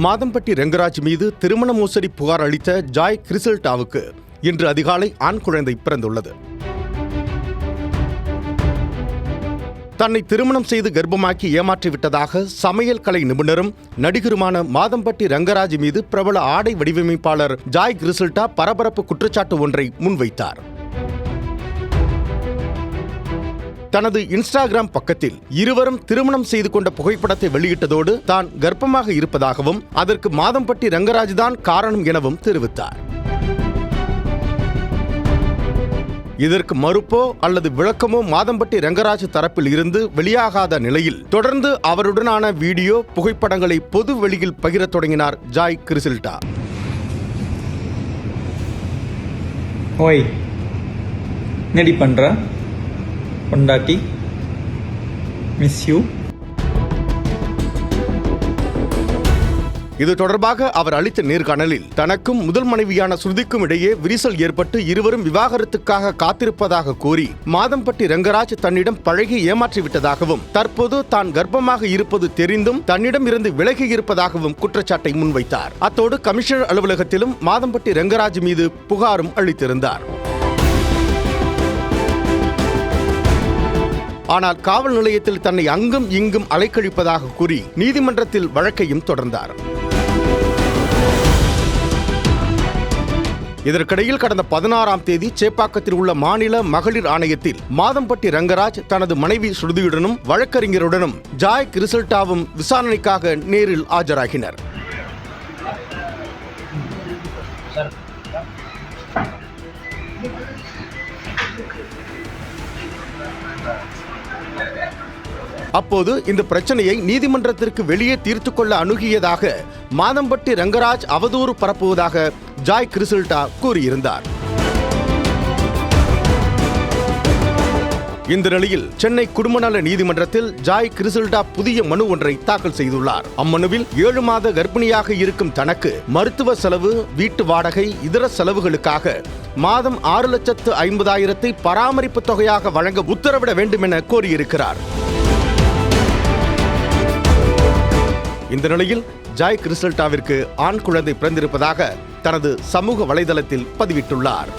மாதம்பட்டி ரெங்கராஜ் மீது திருமண மோசடி புகார் அளித்த ஜாய் கிறிசல்டாவுக்கு இன்று அதிகாலை ஆண் குழந்தை பிறந்துள்ளது. தன்னை திருமணம் செய்து கர்ப்பமாக்கி ஏமாற்றிவிட்டதாக சமையல் கலை நிபுணரும் நடிகருமான மாதம்பட்டி ரெங்கராஜ் மீது பிரபல ஆடை வடிவமைப்பாளர் ஜாய் கிறிசல்டா பரபரப்பு குற்றச்சாட்டு ஒன்றை முன்வைத்தார். தனது இன்ஸ்டாகிராம் பக்கத்தில் இருவரும் திருமணம் செய்து கொண்ட புகைப்படத்தை வெளியிட்டதோடு தான் கர்ப்பமாக இருப்பதாகவும் அதற்கு மாதம்பட்டி ரெங்கராஜ் தான் காரணம் எனவும் தெரிவித்தார். இதற்கு மறுப்போ அல்லது விளக்கமோ மாதம்பட்டி ரெங்கராஜ் தரப்பில் இருந்து வெளியாகாத நிலையில் தொடர்ந்து அவருடனான வீடியோ புகைப்படங்களை பொது வெளியில் பகிரத் தொடங்கினார் ஜாய் கிறிசல்டா. ஓய் என்னடி பண்ற பொண்டாட்டி, மிஸ் யூ. இது தொடர்பாக அவர் அளித்த நேர்காணலில் தனக்கும் முதல் மனைவியான ஸ்ருதிக்கும் இடையே விரிசல் ஏற்பட்டு இருவரும் விவாகரத்துக்காக காத்திருப்பதாக கூறி மாதம்பட்டி ரெங்கராஜ் தன்னிடம் பழகி ஏமாற்றிவிட்டதாகவும் தற்போது தான் கர்ப்பமாக இருப்பது தெரிந்தும் தன்னிடம் இருந்து விலகி இருப்பதாகவும் குற்றச்சாட்டை முன்வைத்தார். அத்தோடு கமிஷனர் அலுவலகத்திலும் மாதம்பட்டி ரெங்கராஜ் மீது புகாரும் அளித்திருந்தார். ஆனால் காவல் நிலையத்தில் தன்னை அங்கும் இங்கும் அலைக்கழிப்பதாக கூறி நீதிமன்றத்தில் வழக்கையும் தொடர்ந்தார். இதற்கிடையில் கடந்த 16ஆம் தேதி சேப்பாக்கத்தில் உள்ள மாநில மகளிர் ஆணையத்தில் மாதம்பட்டி ரெங்கராஜ் தனது மனைவி ஸ்ருதியுடனும் வழக்கறிஞருடனும் ஜாய் கிறிசல்டாவும் விசாரணைக்காக நேரில் ஆஜராகினர். அப்போது இந்த பிரச்சனையை நீதிமன்றத்திற்கு வெளியே தீர்த்து கொள்ள அணுகியதாக மாதம்பட்டி ரெங்கராஜ் அவதூறு பரப்புவதாக ஜாய் கிறிசல்டா கூறியிருந்தார். இந்த நிலையில் சென்னை குடும்ப நல நீதிமன்றத்தில் ஜாய் கிறிசல்டா புதிய மனு ஒன்றை தாக்கல் செய்துள்ளார். அம்மனுவில் 7 மாத கர்ப்பிணியாக இருக்கும் தனக்கு மருத்துவ செலவு, வீட்டு வாடகை, இதர செலவுகளுக்காக மாதம் 6,50,000 பராமரிப்பு தொகையாக வழங்க உத்தரவிட வேண்டும் என கோரியிருக்கிறார். இந்த நிலையில் ஜாய் கிறிசல்டாவிற்கு ஆண் குழந்தை பிறந்திருப்பதாக தனது சமூக வலைதளத்தில் பதிவிட்டுள்ளார்.